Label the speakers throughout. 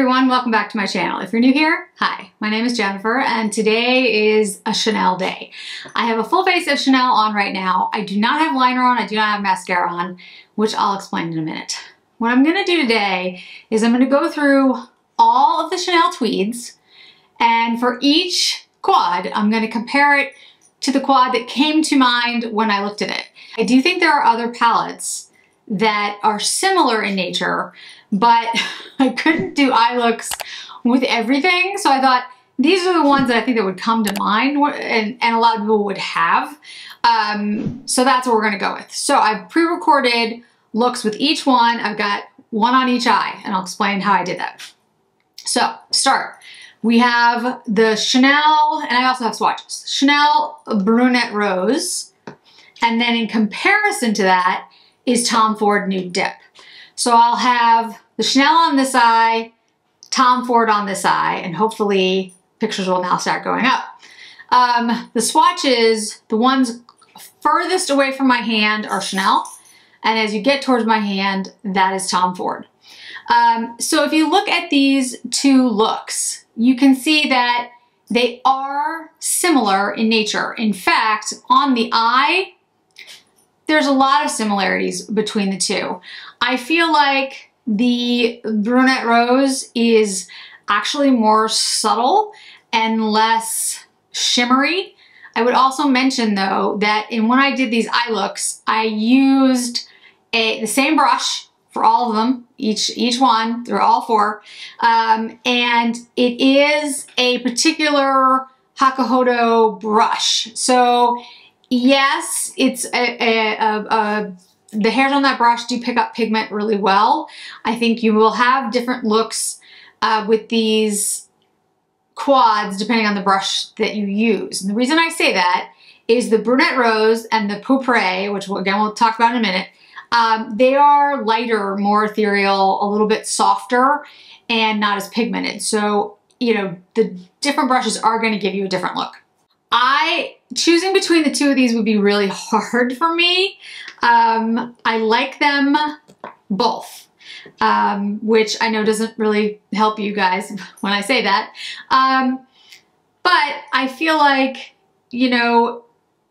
Speaker 1: everyone, welcome back to my channel. If you're new here, hi, my name is Jennifer and today is a Chanel day. I have a full face of Chanel on right now. I do not have liner on, I do not have mascara on, which I'll explain in a minute. What I'm gonna do today is I'm gonna go through all of the Chanel Tweeds, and for each quad, I'm gonna compare it to the quad that came to mind when I looked at it. I do think there are other palettes that are similar in nature, but I couldn't do eye looks with everything. So I thought these are the ones that I think that would come to mind and a lot of people would have. So that's what we're gonna go with. So I've pre-recorded looks with each one. I've got one on each eye and I'll explain how I did that. So start. We have the Chanel, and I also have swatches. Chanel Brunette Rose. And then in comparison to that is Tom Ford Nude Dip. So I'll have the Chanel on this eye, Tom Ford on this eye, and hopefully pictures will now start going up. The swatches, the ones furthest away from my hand are Chanel, and as you get towards my hand, that is Tom Ford. So if you look at these two looks, you can see that they are similar in nature. In fact, on the eye, there's a lot of similarities between the two. I feel like the Brunette Rose is actually more subtle and less shimmery. I would also mention though that when I did these eye looks, I used the same brush for all of them, each one, through all four, and it is a particular Hakuhodo brush. So yes, it's the hairs on that brush do pick up pigment really well. I think you will have different looks with these quads depending on the brush that you use. And the reason I say that is the Brunette Rose and the Pourpre, which again we'll talk about in a minute, they are lighter, more ethereal, a little bit softer, and not as pigmented. So, you know, the different brushes are going to give you a different look. Choosing between the two of these would be really hard for me. I like them both, which I know doesn't really help you guys when I say that. But I feel like, you know,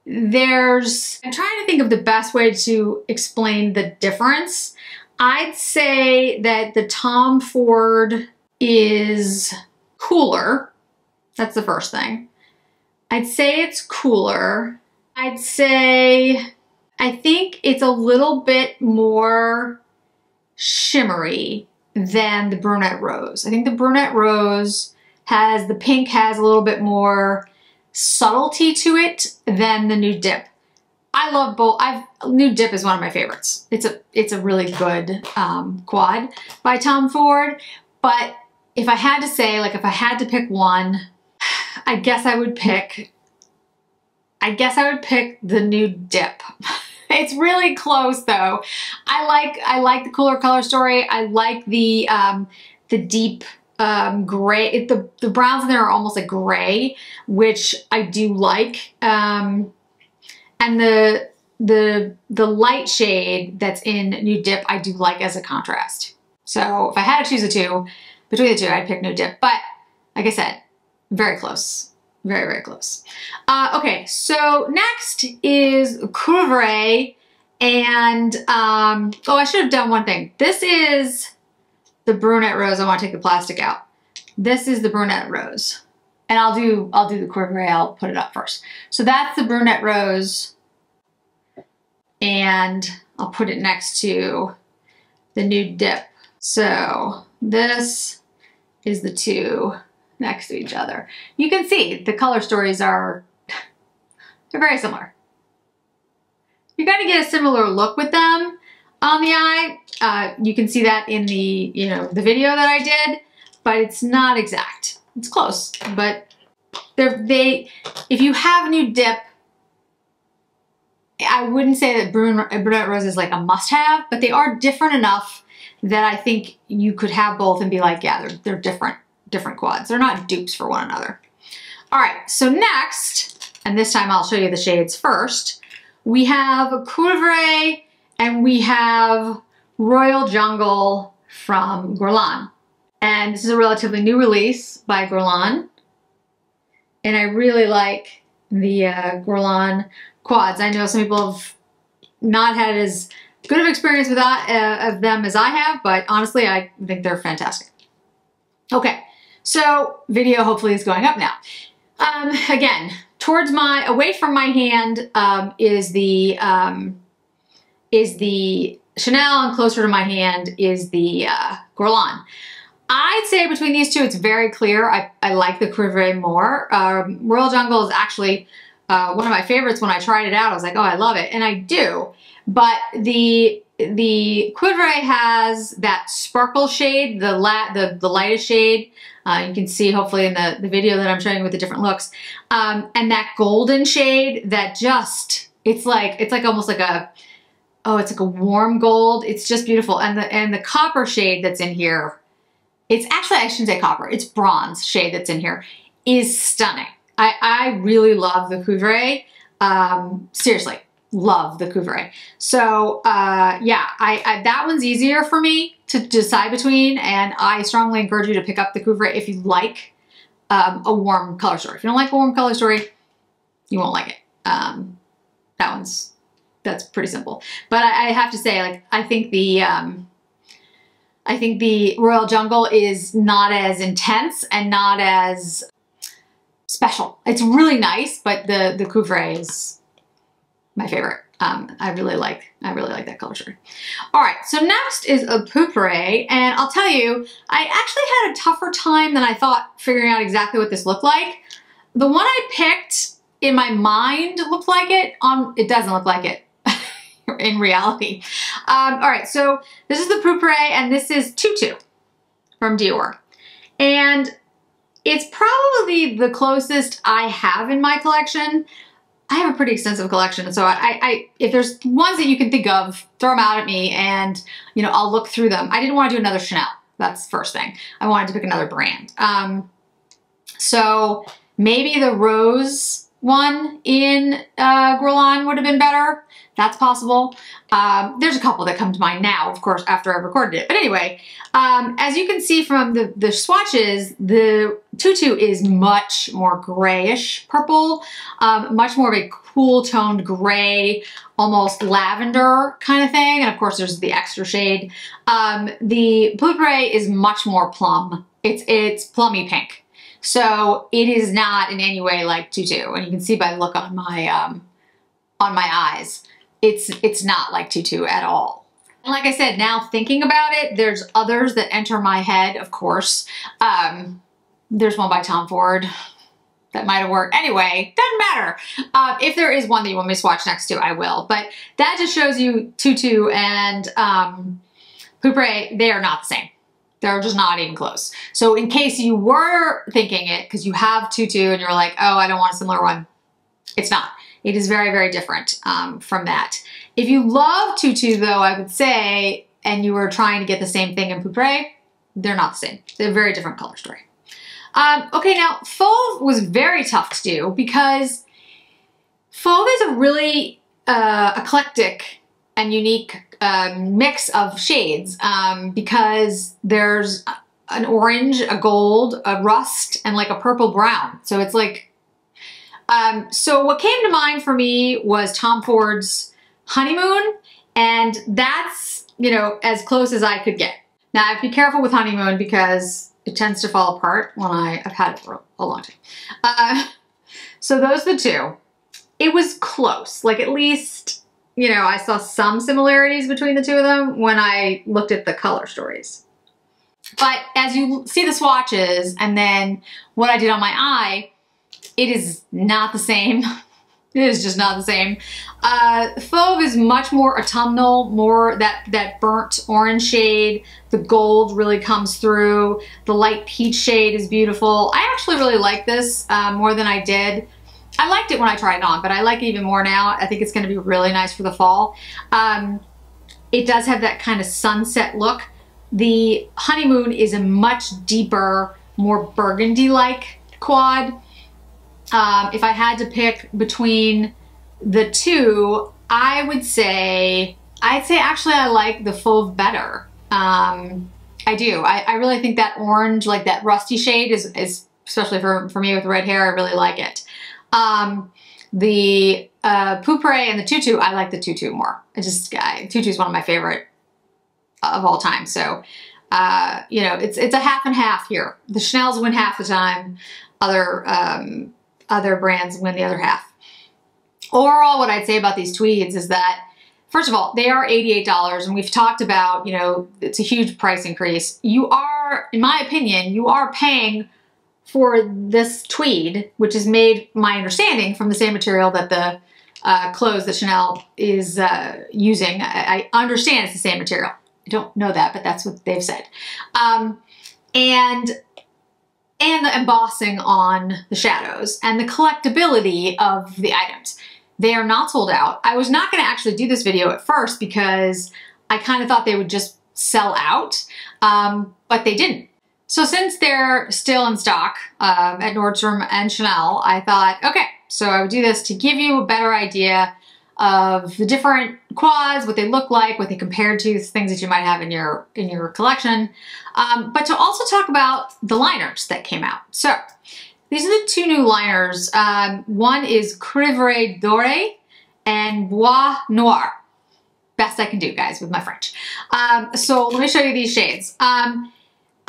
Speaker 1: I'm trying to think of the best way to explain the difference. I'd say that the Tom Ford is cooler. That's the first thing. I'd say it's cooler. I think it's a little bit more shimmery than the Brunette Rose. I think the Brunette Rose the pink has a little bit more subtlety to it than the Nude Dip. I love both. Nude Dip is one of my favorites. It's a really good quad by Tom Ford. But if I had to say, like if I had to pick one, I guess I would pick the Nude Dip. It's really close though. I like the cooler color story. I like the deep gray. The browns in there are almost like gray, which I do like. And the light shade that's in Nude Dip I do like as a contrast. So if I had to choose between the two, I'd pick Nude Dip. But like I said, very close. Very, very close. Okay, so next is Cuivre, and oh, I should have done one thing. This is the Brunette Rose. I want to take the plastic out. This is the Brunette Rose, and I'll do the Cuivre. I'll put it up first. So that's the Brunette Rose, and I'll put it next to the Nude Dip. So this is the two next to each other. You can see the color stories they're very similar. You're going to get a similar look with them on the eye. You can see that in the video that I did, but it's not exact. It's close, but if you have a Nude Dip, I wouldn't say that Brunette Rose is like a must-have, but they are different enough that I think you could have both and be like, yeah, they're different quads. They're not dupes for one another. All right, so next, and this time I'll show you the shades first, we have and we have Royal Jungle from Guerlain. And this is a relatively new release by Guerlain. And I really like the Guerlain quads. I know some people have not had as good of experience with that, of them as I have, but honestly, I think they're fantastic. Okay, so video hopefully is going up now. Again, away from my hand is the Chanel, and closer to my hand is the Guerlain. I'd say between these two, it's very clear. I like the Cuivre more. Royal Jungle is actually one of my favorites. When I tried it out, I was like, oh, I love it. And I do. But the Cuivre has that sparkle shade, the lightest shade. You can see hopefully in the video that I'm showing you with the different looks. And that golden shade that just, it's like almost like a, oh, it's like a warm gold. It's just beautiful. And the copper shade that's in here, it's actually, I shouldn't say copper, it's bronze shade that's in here, is stunning. I really love the Cuivre. Seriously, love the Cuivre. So yeah, that one's easier for me to decide between, and I strongly encourage you to pick up the Cuivre if you like a warm color story. If you don't like a warm color story, you won't like it. That's pretty simple. But I have to say, like, I think the Royal Jungle is not as intense and not as special. It's really nice, but the Cuivre is my favorite. I really like that color story. All right, so next is a Pourpre, and I'll tell you, I actually had a tougher time than I thought figuring out exactly what this looked like. The one I picked in my mind looked like it. It doesn't look like it in reality. All right, so this is the Pourpre, and this is Tutu from Dior. And it's probably the closest I have in my collection. I have a pretty extensive collection, so if there's ones that you can think of, throw them out at me, and you know, I'll look through them. I didn't want to do another Chanel. That's the first thing. I wanted to pick another brand. So maybe the rose one in Guerlain would have been better. That's possible. There's a couple that come to mind now, of course, after I've recorded it. But anyway, as you can see from the swatches, the Tutu is much more grayish purple, much more of a cool toned gray, almost lavender kind of thing. And of course, there's the extra shade. The Pourpre is much more plum. It's plummy pink. So it is not in any way like Tutu. And you can see by the look on my eyes, it's not like Tutu at all. And like I said, now thinking about it, there's others that enter my head, of course. There's one by Tom Ford that might have worked. Anyway, doesn't matter. If there is one that you want me to swatch next to, I will. But that just shows you Tutu and Pourpre, they are not the same. They're just not even close. So in case you were thinking it, because you have Tutu and you're like, oh, I don't want a similar one, it's not. It is very, very different from that. If you love Tutu, though, I would say, and you were trying to get the same thing in Pourpre, they're not the same. They're a very different color story. Okay, now, Fauve was very tough to do because Fauve is a really eclectic and unique mix of shades because there's an orange, a gold, a rust, and like a purple brown. So it's like, so what came to mind for me was Tom Ford's Honeymoon, and that's, you know, as close as I could get. Now, I have to be careful with Honeymoon because it tends to fall apart when I've had it for a long time. So those are the two. It was close, like at least, you know, I saw some similarities between the two of them when I looked at the color stories. But as you see the swatches and then what I did on my eye, it is not the same. It is just not the same. Fauve is much more autumnal, more that burnt orange shade. The gold really comes through. The light peach shade is beautiful. I actually really like this more than I did. I liked it when I tried it on, but I like it even more now. I think it's going to be really nice for the fall. It does have that kind of sunset look. The Honeymoon is a much deeper, more burgundy-like quad. If I had to pick between the two, I'd say actually I like the Fauve better. I do. I really think that orange, like that rusty shade is especially for me with red hair, I really like it. The Pourpre and the Tutu, I like the Tutu more. Tutu is one of my favorite of all time. So, you know, it's a half and half here. The Chanel's win half the time. Other brands win the other half. Overall, what I'd say about these Tweeds is that, first of all, they are $88, and we've talked about, you know, it's a huge price increase. You are, in my opinion, you are paying for this tweed, which is made, my understanding, from the same material that the clothes that Chanel is using. I understand it's the same material. I don't know that, but that's what they've said. And the embossing on the shadows and the collectability of the items. They are not sold out. I was not going to actually do this video at first because I kind of thought they would just sell out, but they didn't. So since they're still in stock at Nordstrom and Chanel, I thought, okay, so I would do this to give you a better idea of the different quads, what they look like, what they compare to, things that you might have in your collection, but to also talk about the liners that came out. So these are the two new liners. One is Cuivre Doré and Bois Noir. Best I can do, guys, with my French. So let me show you these shades.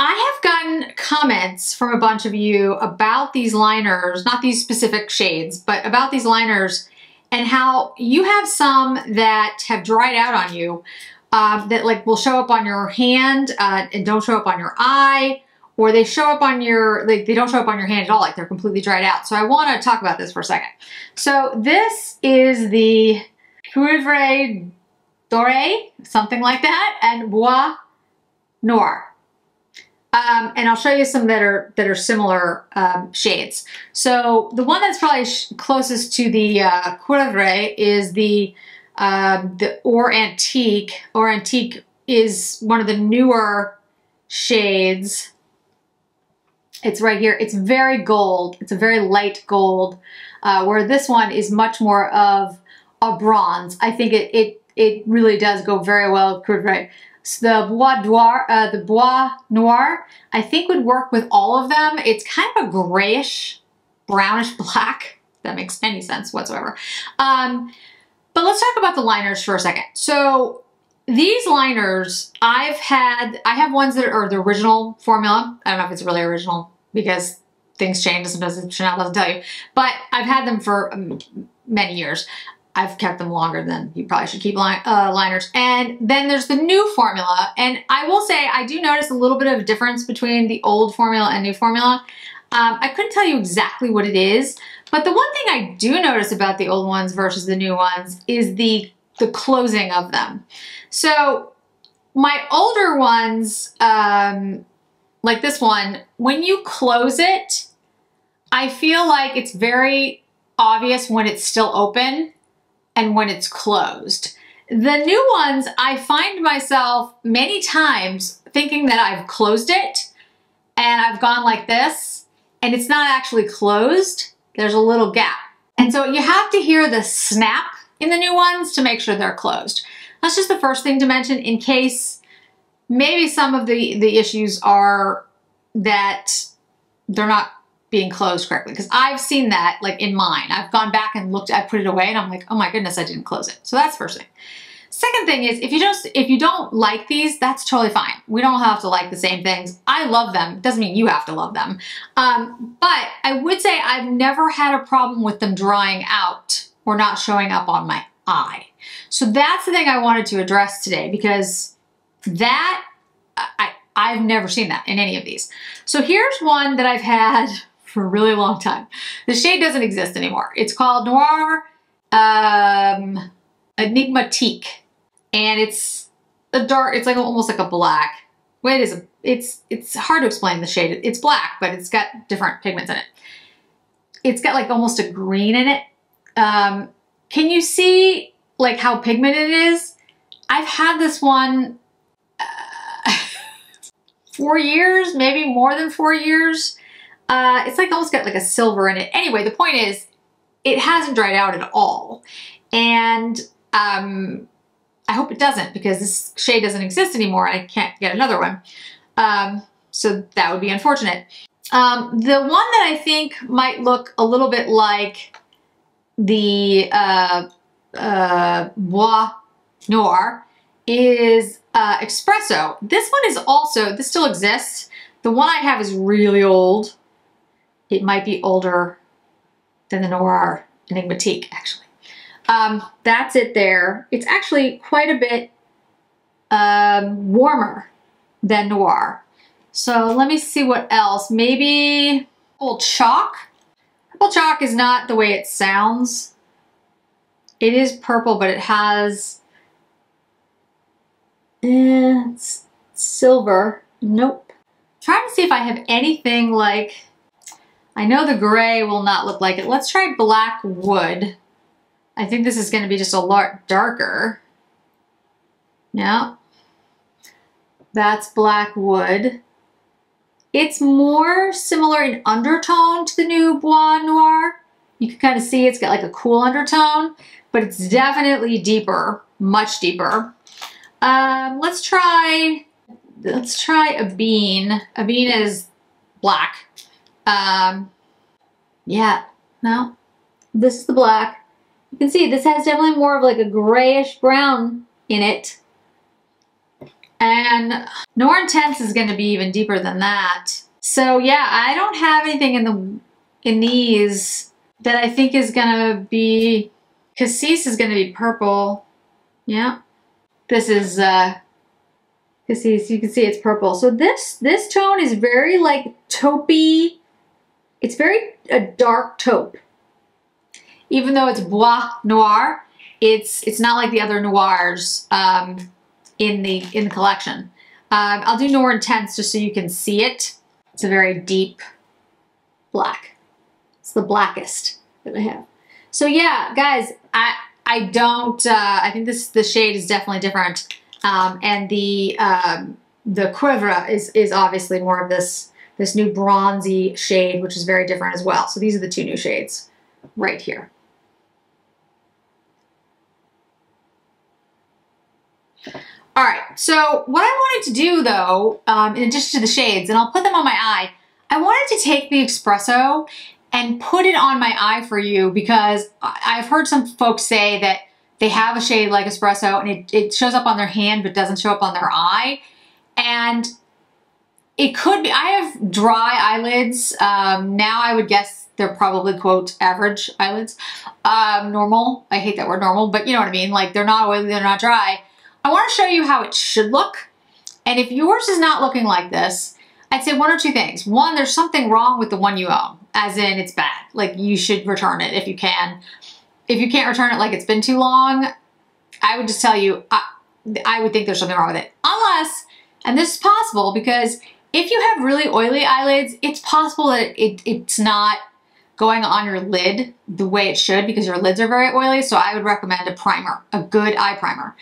Speaker 1: I have gotten comments from a bunch of you about these liners, not these specific shades, but about these liners and how you have some that have dried out on you that like will show up on your hand and don't show up on your eye, or they show up on your, they don't show up on your hand at all, like they're completely dried out. So I want to talk about this for a second. So this is the Cuivre Doré, something like that, and Bois Noir. And I'll show you some that are similar shades. So the one that's probably closest to the Cuivre is the Or Antique. Or Antique is one of the newer shades. It's right here. It's very gold. It's a very light gold, where this one is much more of a bronze. I think it really does go very well with Cuivre. So the Bois Noir, I think would work with all of them. It's kind of a grayish, brownish black, if that makes any sense whatsoever. But let's talk about the liners for a second. So these liners, I have ones that are the original formula. I don't know if it's really original because things change, sometimes Chanel doesn't tell you, but I've had them for many years. I've kept them longer than you probably should keep liners. And then there's the new formula. And I will say, I do notice a little bit of a difference between the old formula and new formula. I couldn't tell you exactly what it is, but the one thing I do notice about the old ones versus the new ones is the closing of them. So my older ones, like this one, when you close it, I feel like it's very obvious when it's still open and when it's closed. The new ones, I find myself many times thinking that I've closed it and I've gone like this and it's not actually closed. There's a little gap. And so you have to hear the snap in the new ones to make sure they're closed. That's just the first thing to mention in case maybe some of the issues are that they're not being closed correctly, because I've seen that like in mine. I've gone back and looked, I put it away and I'm like, oh my goodness, I didn't close it. So that's the first thing. Second thing is, if you don't like these, that's totally fine. We don't have to like the same things. I love them. Doesn't mean you have to love them. But I would say I've never had a problem with them drying out or not showing up on my eye. So that's the thing I wanted to address today, because that, I've never seen that in any of these. So here's one that I've had for a really long time. The shade doesn't exist anymore. It's called Noir Enigmatique. And it's a dark, it's like almost like a black. Well, it's hard to explain the shade. It's black, but it's got different pigments in it. It's got like almost a green in it. Can you see like how pigmented it is? I've had this one 4 years, maybe more than 4 years. It's like almost got like a silver in it. Anyway, the point is, it hasn't dried out at all. And I hope it doesn't, because this shade doesn't exist anymore and I can't get another one. So that would be unfortunate. The one that I think might look a little bit like the Bois Noir is Espresso. This one is also, this still exists. The one I have is really old. It might be older than the Noir Enigmatique, actually. That's it there. It's actually quite a bit warmer than Noir. So let me see what else. Maybe Purple Chalk. Purple Chalk is not the way it sounds. It is purple, but it has it's silver. Nope. Trying to see if I have anything like, I know the gray will not look like it. Let's try Black Wood. I think this is going to be just a lot darker. Yeah. That's Black Wood. It's more similar in undertone to the new Bois Noir. You can kind of see it's got like a cool undertone, but it's definitely deeper, much deeper. Let's try a bean. A bean is black. Yeah, no, this is the black. You can see this has definitely more of like a grayish brown in it. And Noir Intense is going to be even deeper than that. So yeah, I don't have anything in these that I think is going to be, Cassis is going to be purple. Yeah. This is Cassis, you can see it's purple. So this tone is very like taupey. It's very a dark taupe. Even though it's Bois Noir, it's not like the other noirs in the collection. I'll do Noir Intense just so you can see it. It's a very deep black. It's the blackest that I have. So yeah, guys, I think the shade is definitely different. And the Cuivre is obviously more of this new bronzy shade, which is very different as well. So these are the two new shades right here. All right, so what I wanted to do though, in addition to the shades, and I'll put them on my eye, I wanted to take the Espresso and put it on my eye for you because I've heard some folks say that they have a shade like Espresso and it shows up on their hand but doesn't show up on their eye. And it could be, I have dry eyelids. Now I would guess they're probably, quote, average eyelids. Normal, I hate that word normal, but you know what I mean? Like they're not oily, they're not dry. I want to show you how it should look. And if yours is not looking like this, I'd say one or two things. One, there's something wrong with the one you own, as in it's bad. Like you should return it if you can. If you can't return it like it's been too long, I would just tell you, I would think there's something wrong with it. Unless, and this is possible because if you have really oily eyelids, it's possible that it's not going on your lid the way it should because your lids are very oily. So I would recommend a primer, a good eye primer.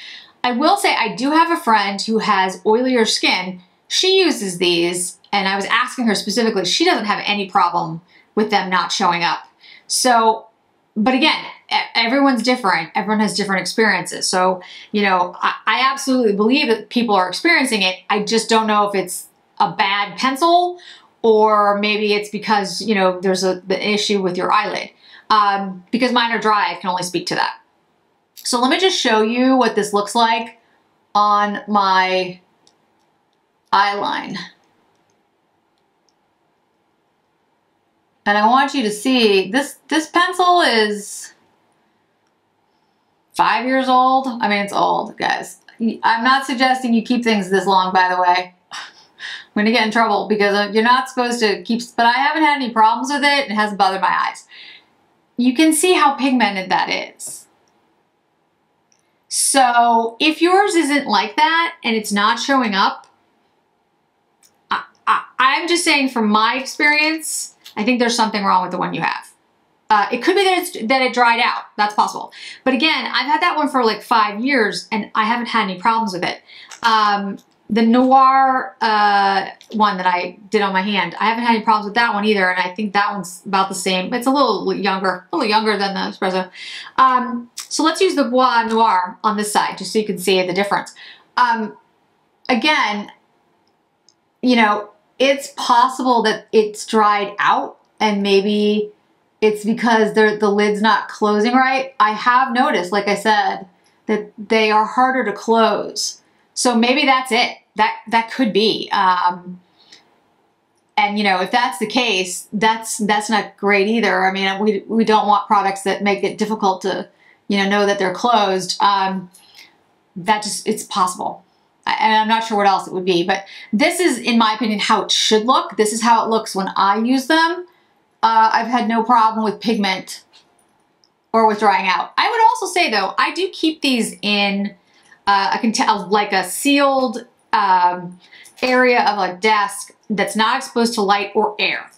Speaker 1: I will say I do have a friend who has oilier skin. She uses these and I was asking her specifically, she doesn't have any problem with them not showing up. So, but again, everyone's different. Everyone has different experiences. So, you know, I absolutely believe that people are experiencing it. I just don't know if it's a bad pencil or maybe it's because, you know, there's the issue with your eyelid. Because mine are dry, I can only speak to that. So let me just show you what this looks like on my eyeline. And I want you to see, this pencil is 5 years old. I mean, it's old, guys. I'm not suggesting you keep things this long, by the way. I'm gonna get in trouble because you're not supposed to keep, but I haven't had any problems with it. It hasn't bothered my eyes. You can see how pigmented that is. So if yours isn't like that and it's not showing up, I'm just saying from my experience, I think there's something wrong with the one you have. It could be that it dried out. That's possible. But again, I've had that one for like 5 years and I haven't had any problems with it. The Noir one that I did on my hand, I haven't had any problems with that one either. And I think that one's about the same. It's a little younger than the Espresso. So let's use the Bois Noir on this side, just so you can see the difference. Again, you know, it's possible that it's dried out and maybe it's because the lid's not closing right. I have noticed, like I said, that they are harder to close. So maybe that's it. That could be. And you know, if that's the case, that's not great either. I mean, we don't want products that make it difficult to, you know that they're closed. It's possible. And I'm not sure what else it would be, but this is, in my opinion, how it should look. This is how it looks when I use them. I've had no problem with pigment or with drying out. I would also say though, I do keep these in, I can tell, like a sealed area of a desk that's not exposed to light or air.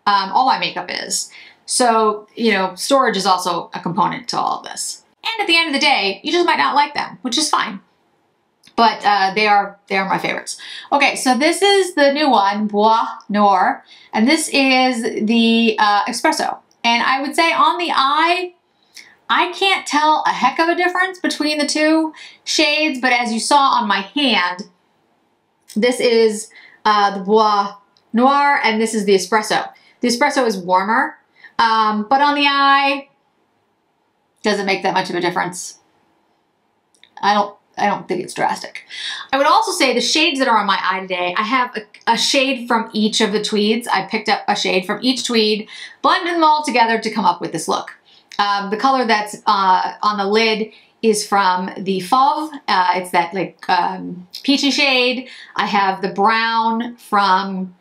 Speaker 1: All my makeup is. So, you know, storage is also a component to all of this. And at the end of the day, you just might not like them, which is fine. But they are my favorites. Okay, so this is the new one, Bois Noir, and this is the Espresso. And I would say on the eye, I can't tell a heck of a difference between the two shades, but as you saw on my hand, this is the Bois Noir, and this is the Espresso. The Espresso is warmer, but on the eye, doesn't make that much of a difference. I don't think it's drastic. I would also say the shades that are on my eye today, I have a shade from each of the tweeds. I picked up a shade from each tweed, blended them all together to come up with this look. The color that's on the lid is from the Fauve. It's that like peachy shade. I have the brown from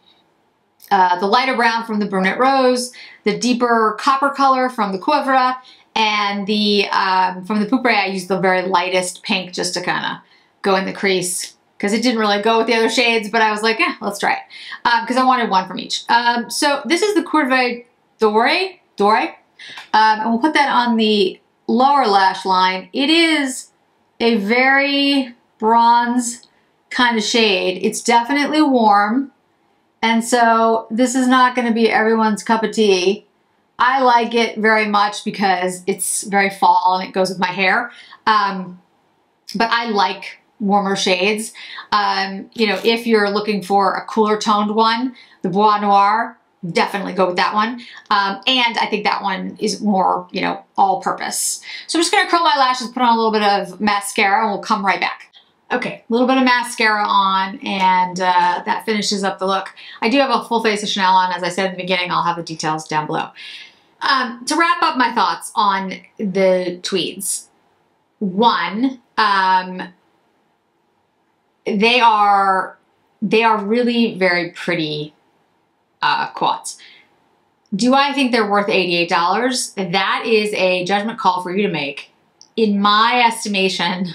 Speaker 1: the lighter brown from the Brunette Rose, the deeper copper color from the Cuivre, and the from the Pourpre, I used the very lightest pink just to kind of go in the crease because it didn't really go with the other shades, but I was like, let's try it because I wanted one from each. So this is the Cuivre Doré, and we'll put that on the lower lash line. It is a very bronze kind of shade. It's definitely warm, and so this is not going to be everyone's cup of tea. I like it very much because it's very fall and it goes with my hair. But I like warmer shades. You know, if you're looking for a cooler toned one, the Bois Noir, definitely go with that one. And I think that one is more, you know, all purpose. So I'm just gonna curl my lashes, put on a little bit of mascara, and we'll come right back. Okay, a little bit of mascara on, and that finishes up the look. I do have a full face of Chanel on. As I said in the beginning, I'll have the details down below. To wrap up my thoughts on the tweeds. One, they are really very pretty quads. Do I think they're worth $88? That is a judgment call for you to make. In my estimation,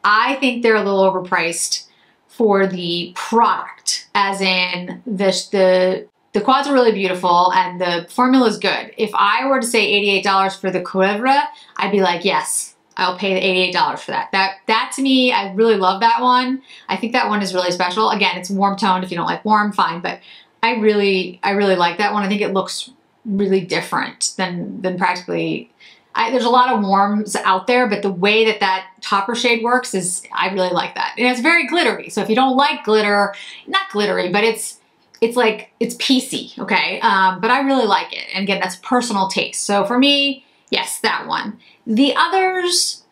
Speaker 1: I think they're a little overpriced for the product, as in the quads are really beautiful and the formula is good. If I were to say $88 for the Cuivre, I'd be like, yes, I'll pay the $88 for that. That to me, I really love that one. I think that one is really special. Again, it's warm toned. If you don't like warm, fine, but I really like that one. I think it looks really different than practically. There's a lot of warms out there, but the way that topper shade works is, I really like that. And it's very glittery. So if you don't like glitter, not glittery, but it's PC, okay? But I really like it. And again, that's personal taste. So for me, yes, that one. The others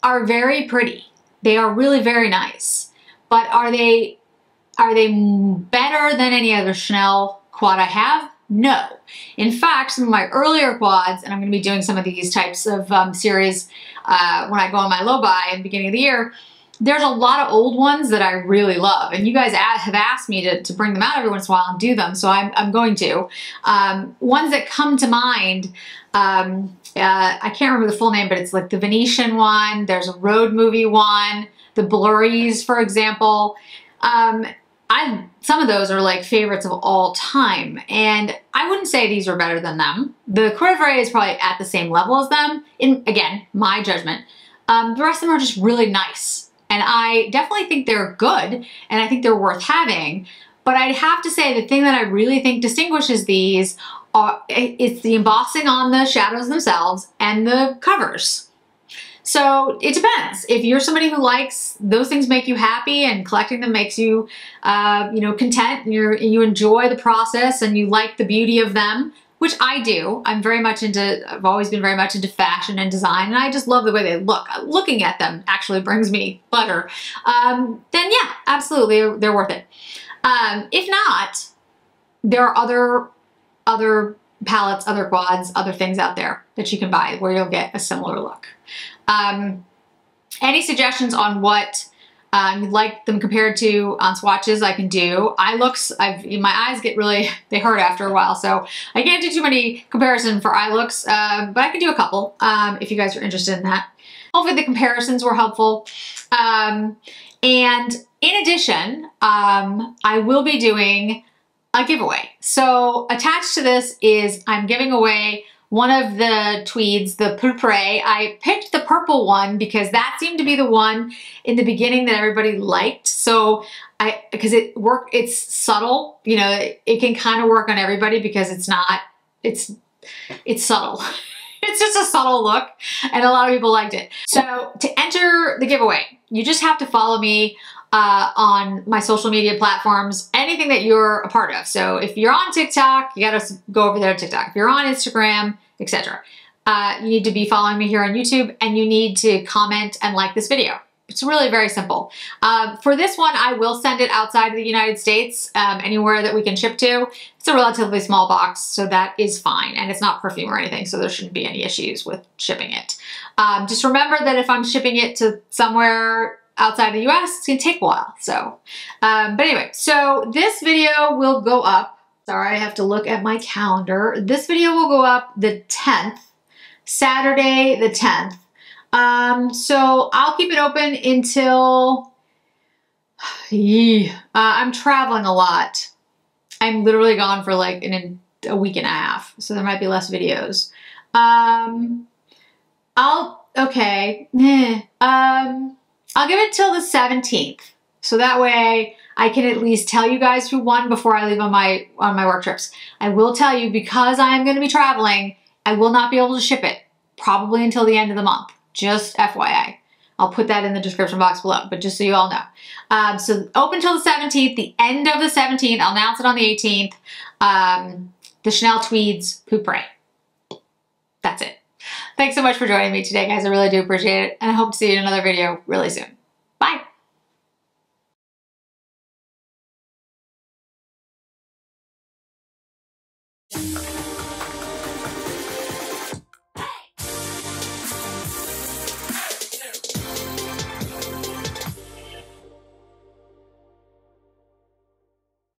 Speaker 1: are very pretty. They are really very nice. But are they better than any other Chanel quad I have? No. In fact, some of my earlier quads, and I'm going to be doing some of these types of series when I go on my low buy in the beginning of the year, there's a lot of old ones that I really love. And you guys have asked me to bring them out every once in a while and do them, so I'm going to. Ones that come to mind, I can't remember the full name, but it's like the Venetian one, there's a road movie one, the Blurries, for example. Some of those are like favorites of all time, and I wouldn't say these are better than them. The Cuivre is probably at the same level as them, in, again, my judgment. The rest of them are just really nice, and I definitely think they're good, and I think they're worth having, but I'd have to say the thing that I really think distinguishes these it's the embossing on the shadows themselves and the covers. So it depends. If you're somebody who likes those things, make you happy, and collecting them makes you, you know, content, and you enjoy the process and you like the beauty of them, which I do. I've always been very much into fashion and design, and I just love the way they look. Looking at them actually brings me pleasure. Then yeah, absolutely, they're worth it. If not, there are other palettes, other quads, other things out there that you can buy where you'll get a similar look. Any suggestions on what you'd like them compared to on swatches, I can do. Eye looks, my eyes get really, they hurt after a while, so I can't do too many comparison for eye looks, but I can do a couple if you guys are interested in that. Hopefully the comparisons were helpful. And in addition, I will be doing a giveaway. So attached to this is I'm giving away one of the tweeds, the Pourpre. I picked the purple one because that seemed to be the one in the beginning that everybody liked. So because it's subtle, you know, it can kind of work on everybody because it's subtle. It's just a subtle look, and a lot of people liked it. So to enter the giveaway, you just have to follow me on my social media platforms, anything that you're a part of. So if you're on TikTok, you gotta go over there to TikTok. If you're on Instagram, etc., you need to be following me here on YouTube, and you need to comment and like this video. It's really very simple. For this one, I will send it outside of the United States, anywhere that we can ship to. It's a relatively small box, so that is fine. And it's not perfume or anything, so there shouldn't be any issues with shipping it. Just remember that if I'm shipping it to somewhere outside the US, it's gonna take a while. So, but anyway, so this video will go up. Sorry, I have to look at my calendar. This video will go up the 10th, Saturday the 10th. So I'll keep it open until, I'm traveling a lot. I'm literally gone for like a week and a half, so there might be less videos. I'll give it till the 17th. So that way I can at least tell you guys who won before I leave on my work trips. I will tell you, because I am going to be traveling, I will not be able to ship it probably until the end of the month. Just FYI. I'll put that in the description box below, but just so you all know. So open till the 17th, the end of the 17th. I'll announce it on the 18th. The Chanel Tweeds Pourpre. That's it. Thanks so much for joining me today, guys. I really do appreciate it, and I hope to see you in another video really soon. Bye.